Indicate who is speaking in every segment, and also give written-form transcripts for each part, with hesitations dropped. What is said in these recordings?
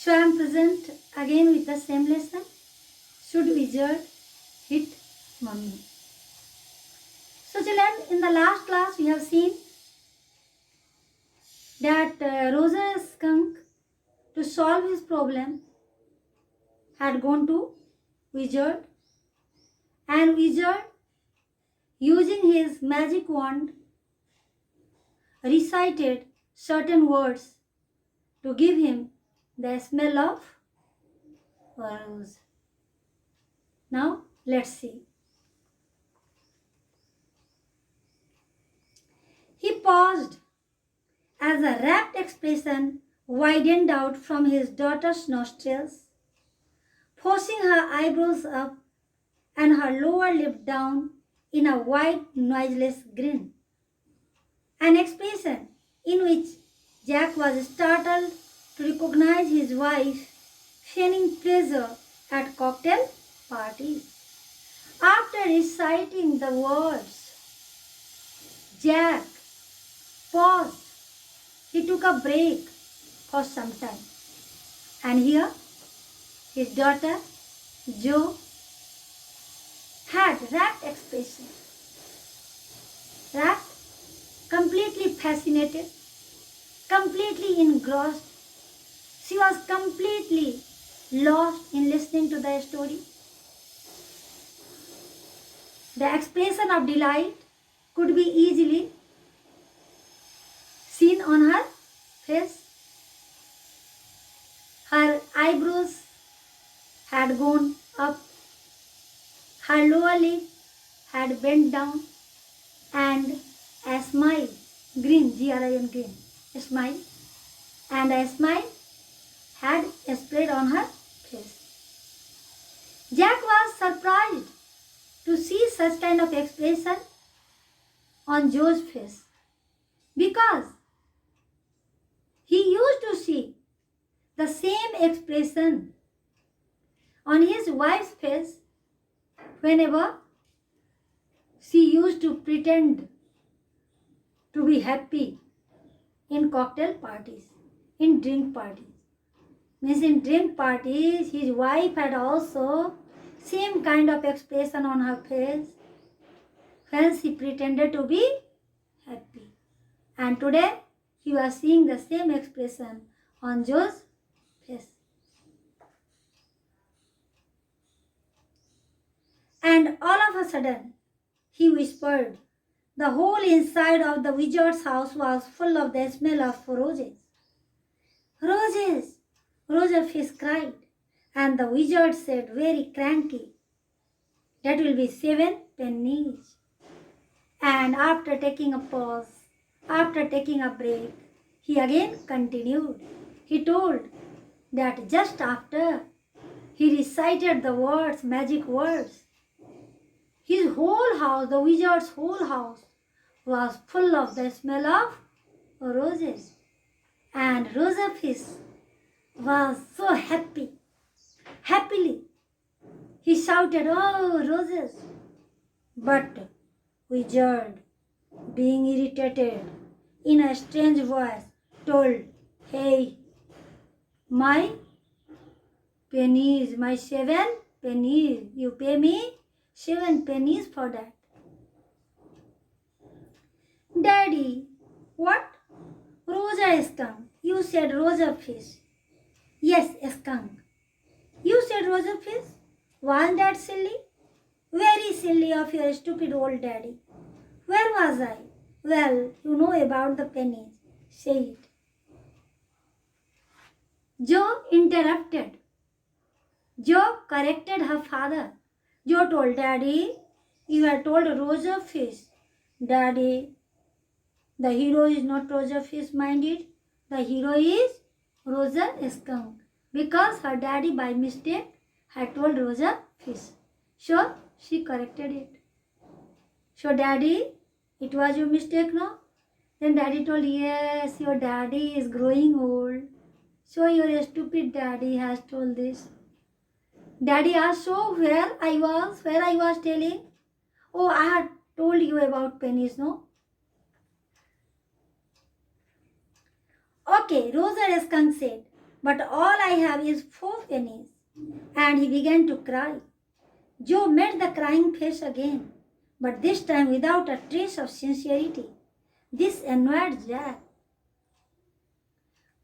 Speaker 1: So I am present again with the same lesson. Should wizard hit mummy? So children, in the last class we have seen that Roger Skunk, to solve his problem, had gone to wizard, and wizard, using his magic wand, recited certain words to give him the smell of rose. Now let's see. He paused as a rapt expression widened out from his daughter's nostrils, forcing her eyebrows up and her lower lip down in a wide, noiseless grin. An expression in which Jack was startled to recognize his wife feigning pleasure at cocktail parties. After reciting the words, Jack paused. He took a break for some time. And here, his daughter, Jo, had rapt expression. Rapt, completely fascinated, completely engrossed. She was completely lost in listening to the story. The expression of delight could be easily seen on her face. Her eyebrows had gone up, her lower lip had bent down, and a smile, grin, G-R-I-N, grin, a smile, and a smile had spread on her face. Jack was surprised to see such kind of expression on Joe's face, because he used to see the same expression on his wife's face whenever she used to pretend to be happy in cocktail parties, in drink parties. Means in drink parties, his wife had also same kind of expression on her face when she pretended to be happy. And today, he was seeing the same expression on Joe's face. And all of a sudden, he whispered, the whole inside of the wizard's house was full of the smell of roses. Roses! Roger Fish cried, and the wizard said very cranky, that will be 7 pennies. And after taking a pause, after taking a break, he again continued. He told that just after he recited the words, magic words, his whole house, the wizard's whole house, was full of the smell of roses. And Roger Fish was so happy. Happily, he shouted, oh, roses. But wizard, being irritated, in a strange voice, told, hey, my pennies, my 7 pennies, you pay me 7 pennies for that. Daddy, what? Rosa skunk. You said Rosa fish. Yes, skunk. You said Rosa fish? Wasn't that silly? Very silly of your stupid old daddy. Where was I? Well, you know about the pennies. Say it. Joe interrupted. Joe corrected her father. Joe told Daddy, you had told Rosa fish. Daddy, the hero is not Rosa fish, mind it. The hero is Rosa skunk. Because her daddy by mistake had told Rosa fish. So she corrected it. So Daddy, it was your mistake, no? Then Daddy told, yes, your daddy is growing old. So your stupid daddy has told this. Daddy asked, so where I was telling? Oh, I had told you about pennies, no? Okay, Rosa skunk said, but all I have is 4 pennies. And he began to cry. Joe met the crying face again, but this time without a trace of sincerity. This annoyed Jack.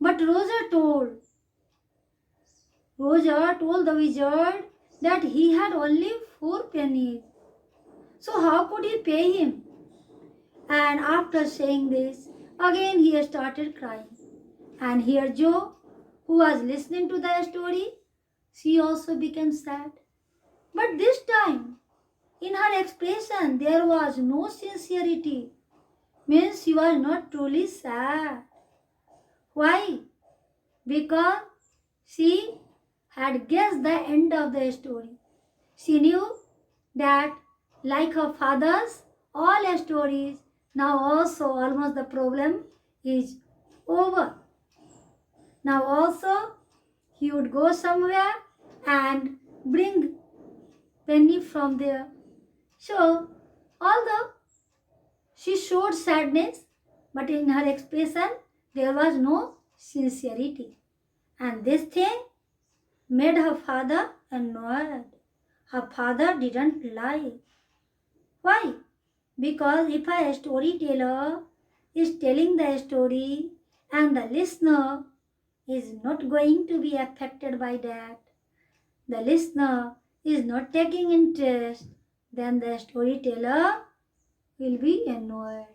Speaker 1: But Roger told the wizard that he had only 4 pennies. So how could he pay him? And after saying this, again he started crying. And here Joe, who was listening to the story, she also became sad. But this time, in her expression, there was no sincerity. Means she was not truly sad. Why? Because she had guessed the end of the story. She knew that, like her father's all stories, now also almost the problem is over. Now also he would go somewhere and bring penny from there. So, although she showed sadness, but in her expression there was no sincerity. And this thing made her father annoyed. Her father didn't lie. Why? Because if a storyteller is telling the story and the listener is not going to be affected by that, the listener is not taking interest, then the storyteller will be annoyed.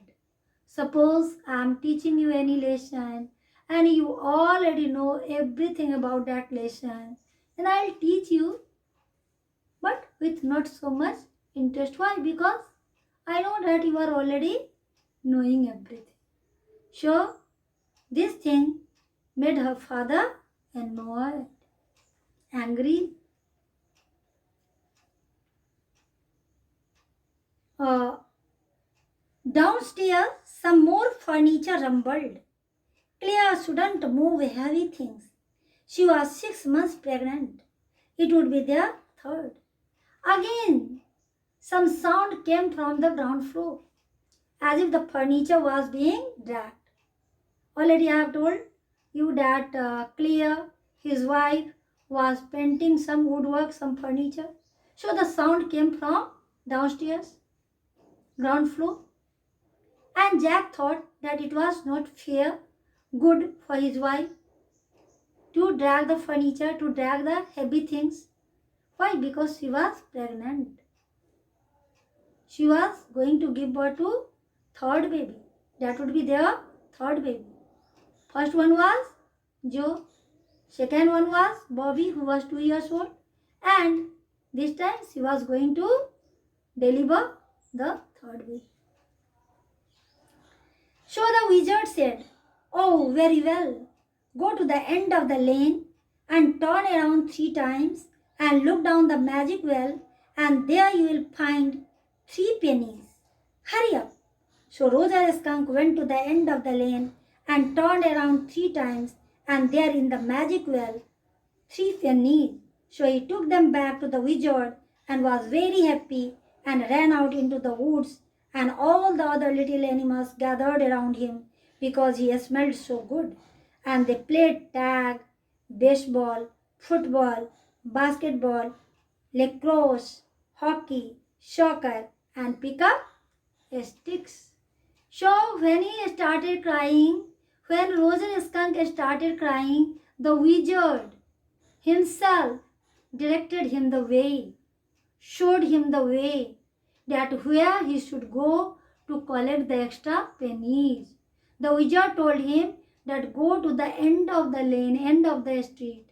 Speaker 1: Suppose I am teaching you any lesson and you already know everything about that lesson, then I'll teach you, but with not so much interest. Why? Because I know that you are already knowing everything. So, this thing made her father annoyed, angry. Uh, Downstairs, some more furniture rumbled. Claire shouldn't move heavy things. She was 6 months pregnant. It would be their third. Again, some sound came from the ground floor, as if the furniture was being dragged. Already I have told you that Claire, his wife, was painting some woodwork, some furniture. So the sound came from downstairs, ground floor. And Jack thought that it was not fair, good for his wife to drag the furniture, to drag the heavy things. Why? Because she was pregnant. She was going to give birth to third baby. That would be their third baby. First one was Joe. Second one was Bobby, who was 2 years old. And this time she was going to deliver the third baby. So the wizard said, "Oh, very well. Go to the end of the lane and turn around 3 times and look down the magic well, and there you will find 3 pennies. Hurry up." So Roger Skunk went to the end of the lane and turned around 3 times, and there in the magic well, 3 pennies. So he took them back to the wizard and was very happy and ran out into the woods, and all the other little animals gathered around him because he smelled so good. And they played tag, baseball, football, basketball, lacrosse, hockey, soccer, and pick up sticks. So when he started crying, when Roger Skunk started crying, the wizard himself directed him the way, showed him the way, that where he should go to collect the extra pennies. The wizard told him that go to the end of the lane, end of the street,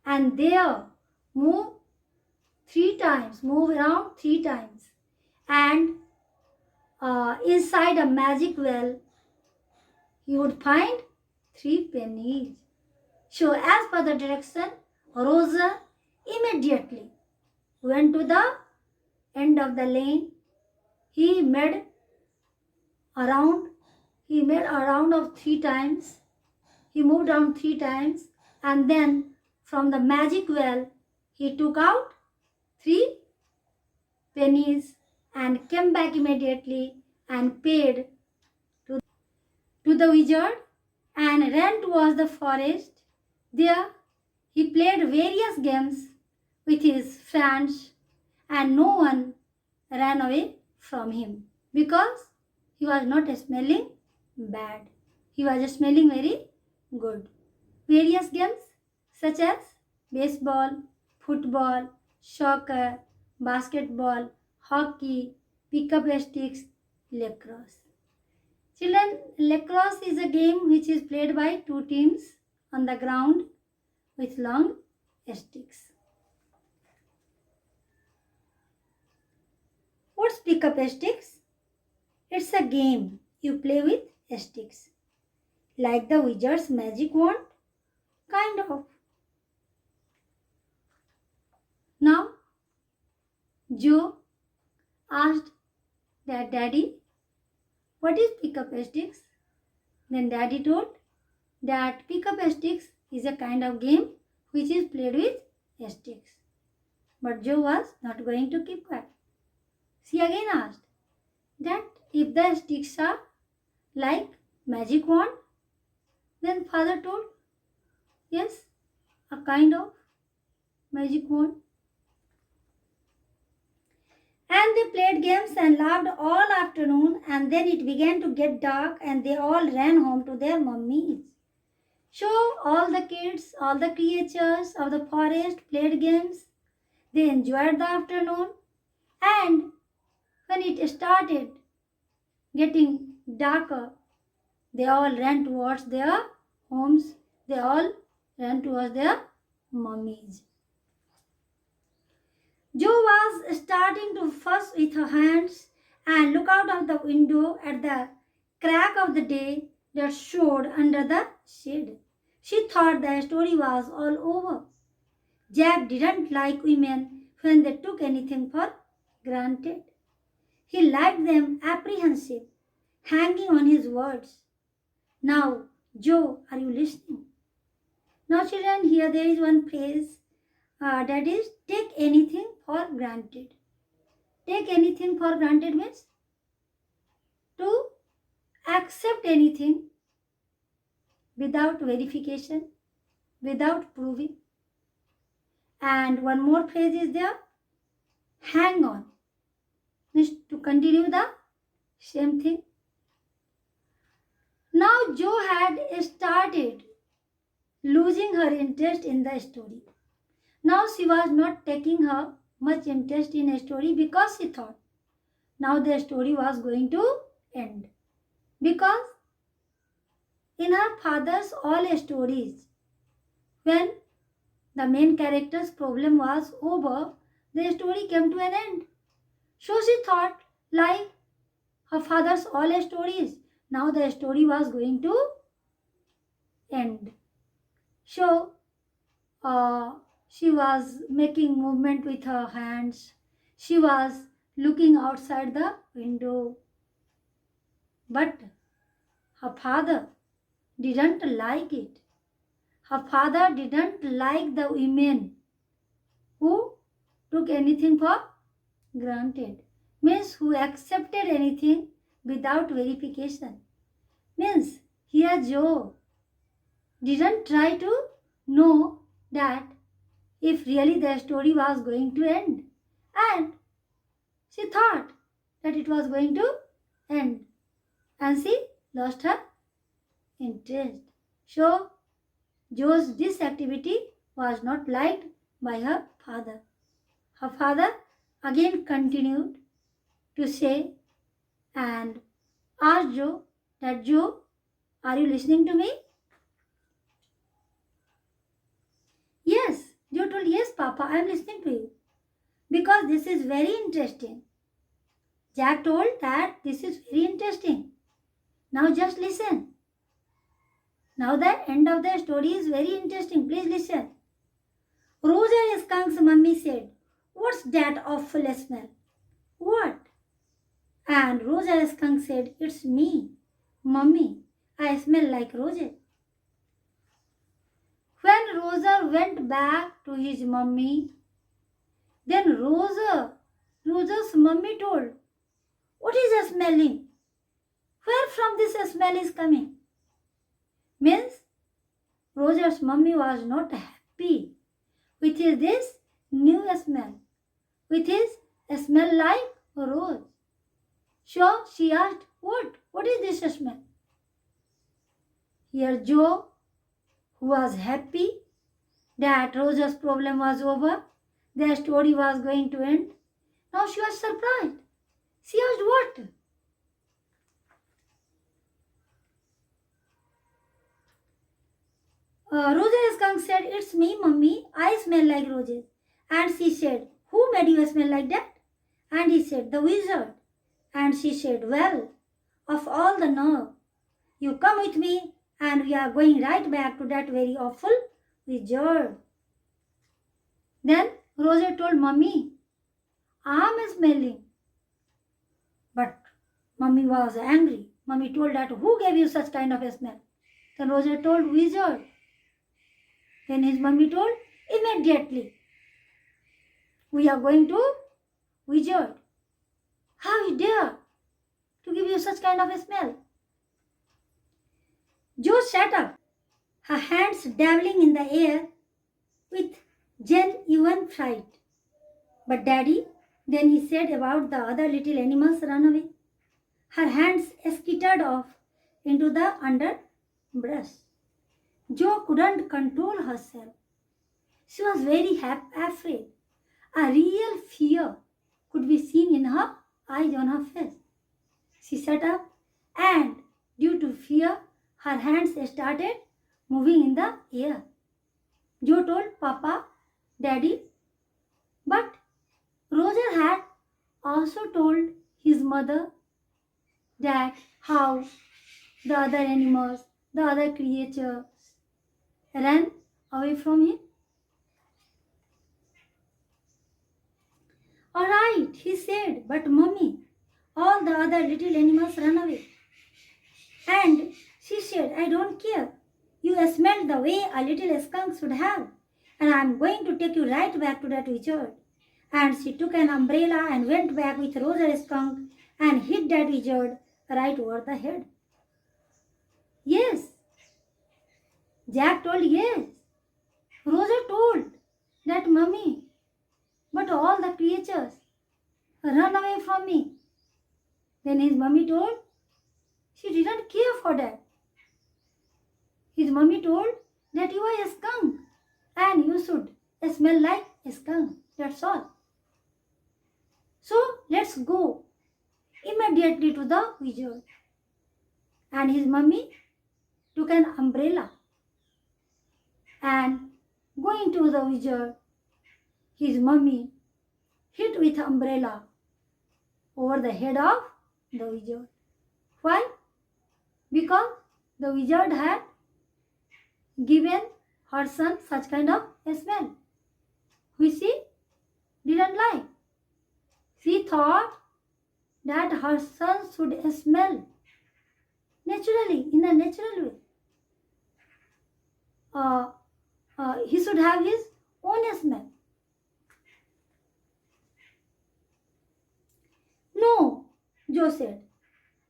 Speaker 1: and there move 3 times, move around 3 times, and inside a magic well, you would find 3 pennies. So, as per the direction, Rosa immediately went to the end of the lane. He made a round of 3 times. He moved around 3 times, and then from the magic well, he took out 3 pennies and came back immediately and paid to the wizard and ran towards the forest. There he played various games with his friends and no one ran away from him because he was not smelling bad. He was smelling very good. Various games such as baseball, football, soccer, basketball, hockey, pickup sticks, lacrosse. Children, lacrosse is a game which is played by two teams on the ground with long sticks. What's pickup sticks? It's a game you play with sticks. Like the wizard's magic wand? Kind of. Now, Joe asked their daddy, what is pickup sticks? Then daddy told that pickup sticks is a kind of game which is played with sticks. But Joe was not going to keep quiet. She again asked that if the sticks are like magic wand, then father told, yes, a kind of magic wand. And they played games and laughed all afternoon, and then it began to get dark and they all ran home to their mummies. So all the kids, all the creatures of the forest played games. They enjoyed the afternoon, and when it started getting darker, they all ran towards their homes. They all ran towards their mummies. Jo was starting to fuss with her hands and look out of the window at the crack of the day that showed under the shade. She thought the story was all over. Jack didn't like women when they took anything for granted. He liked them apprehensive, hanging on his words. Now, Joe, are you listening? Now, children, here there is one phrase that is take anything for granted. Take anything for granted means to accept anything without verification, without proving. And one more phrase is there, hang on, means to continue the same thing. Now Jo had started losing her interest in the story. Now she was not taking her much interest in a story because she thought now the story was going to end. Because in her father's all stories, when the main character's problem was over, the story came to an end. So she thought, like her father's all stories, now the story was going to end. So she was making movement with her hands. She was looking outside the window. But her father didn't like it. Her father didn't like the women who took anything for granted. Means who accepted anything without verification. Means here Jo didn't try to know that if really the story was going to end. And she thought that it was going to end. And she lost her interest. So Jo's this activity was not liked by her father. Her father again continued to say and asked Jo that Jo, are you listening to me? Yes, Jo told, yes, Papa, I am listening to you. Because this is very interesting. Jack told that this is very interesting. Now just listen. Now the end of the story is very interesting. Please listen. Roger Skunk's mummy said, what's that awful smell? What? And Roger Skunk said, it's me, Mummy. I smell like Roger. When Roger went back to his mummy, then Roger's mummy told, what is the smelling? Where from this smell is coming? Means Roger's mummy was not happy with this new smell, with his smell like a rose. So she asked, What is this smell? Here Joe, who was happy that Roger's problem was over, their story was going to end. Now she was surprised. She asked, What? Roger skunk said, It's me, mummy. I smell like roses. And she said, Who made you smell like that? And he said, The wizard. And she said, Well, of all the nerve, you come with me and we are going right back to that very awful wizard. Then Roger told mummy, I'm smelling. But mummy was angry. Mummy told that, Who gave you such kind of a smell? Then Roger told wizard. Then his mummy told, Immediately. We are going to wizard. How you dare to give you such kind of a smell? Jo sat up, her hands dabbling in the air with genuine fright. But Daddy, then he said about the other little animals run away. Her hands skittered off into the underbrush. Jo couldn't control herself. She was very afraid. A real fear could be seen in her eyes on her face. She sat up and, due to fear, her hands started moving in the air. Jo told Papa, Daddy, but Roger had also told his mother that how the other animals, the other creatures ran away from him. All right, he said, but mummy, all the other little animals ran away. And she said, I don't care. You smelled the way a little skunk should have. And I'm going to take you right back to that wizard. And she took an umbrella and went back with Roger skunk and hit that wizard right over the head. Yes. Jack told yes. Roger told that mummy, but all the creatures run away from me. Then his mummy told she didn't care for that. His mummy told that you are a skunk and you should smell like a skunk. That's all. So let's go immediately to the wizard. And his mummy took an umbrella and going to the wizard, his mummy hit with umbrella over the head of the wizard. Why? Because the wizard had given her son such kind of a smell, which she didn't like. She thought that her son should smell naturally, in a natural way. He should have his own smell. No, Jo said,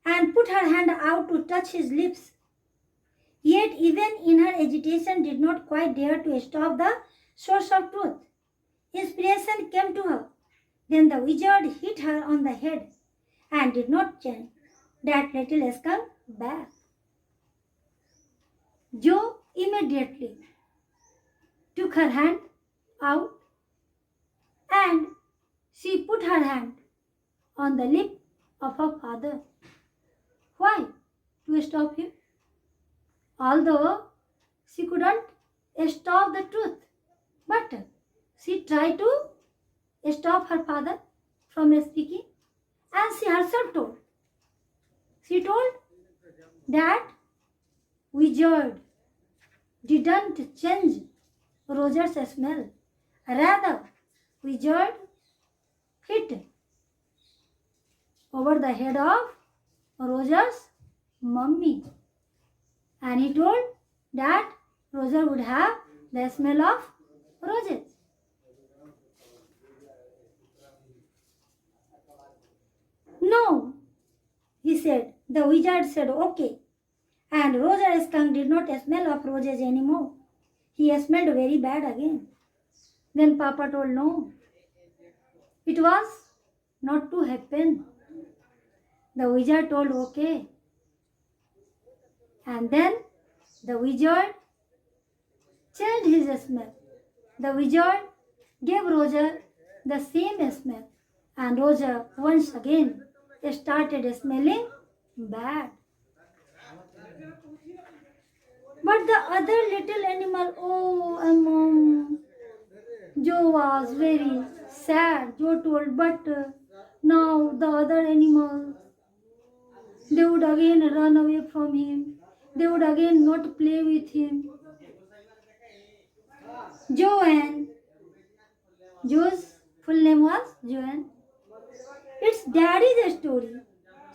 Speaker 1: and put her hand out to touch his lips. Yet even in her agitation did not quite dare to stop the source of truth. Inspiration came to her. Then the wizard hit her on the head and did not change that little skunk back. Jo immediately took her hand out and she put her hand on the lip of her father. Why? To stop him. Although she couldn't stop the truth, but she tried to stop her father from speaking, and she herself told. She told that wizard didn't change Roger's smell. Rather, wizard hit over the head of Roger's mummy. And he told that Roger would have the smell of roses. No, he said. The wizard said okay. And Roger skunk did not smell of roses anymore. He smelled very bad again. Then Papa told no. It was not to happen. The wizard told okay. And then the wizard changed his smell. The wizard gave Roger the same smell, and Roger once again started smelling bad. But the other little animal, Joe was very sad. Joe told, but now the other animals, they would again run away from him. They would again not play with him. Joanne, Joe's full name was Joanne. It's Daddy's story.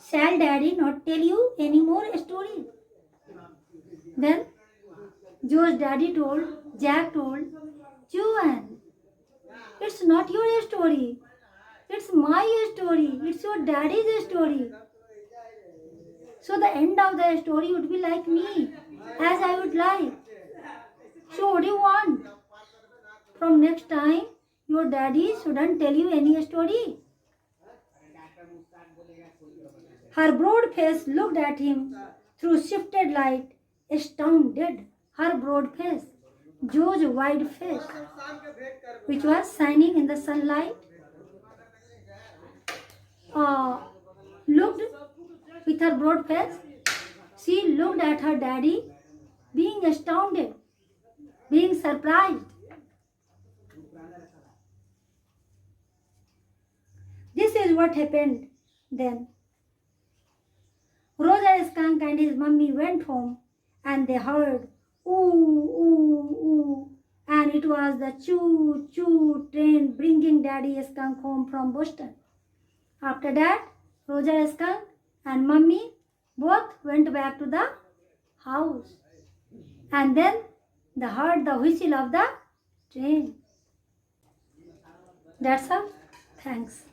Speaker 1: Shall Daddy not tell you any more stories? Then Joe's daddy told, Jack told, Joanne, it's not your story. It's my story. It's your daddy's story. So the end of the story would be like me, as I would like. So what do you want? From next time, your daddy shouldn't tell you any story. Her broad face looked at him through shifted light, astounded. Her broad face, Joe's wide face, which was shining in the sunlight, looked with her broad face. She looked at her daddy, being astounded, being surprised. This is what happened then. Roger Skunk and his mummy went home and they heard ooh, ooh, ooh, and it was the choo choo train bringing Daddy Skunk home from Boston. After that, Roger Skunk and mummy both went back to the house and then they heard the whistle of the train. That's all. Thanks.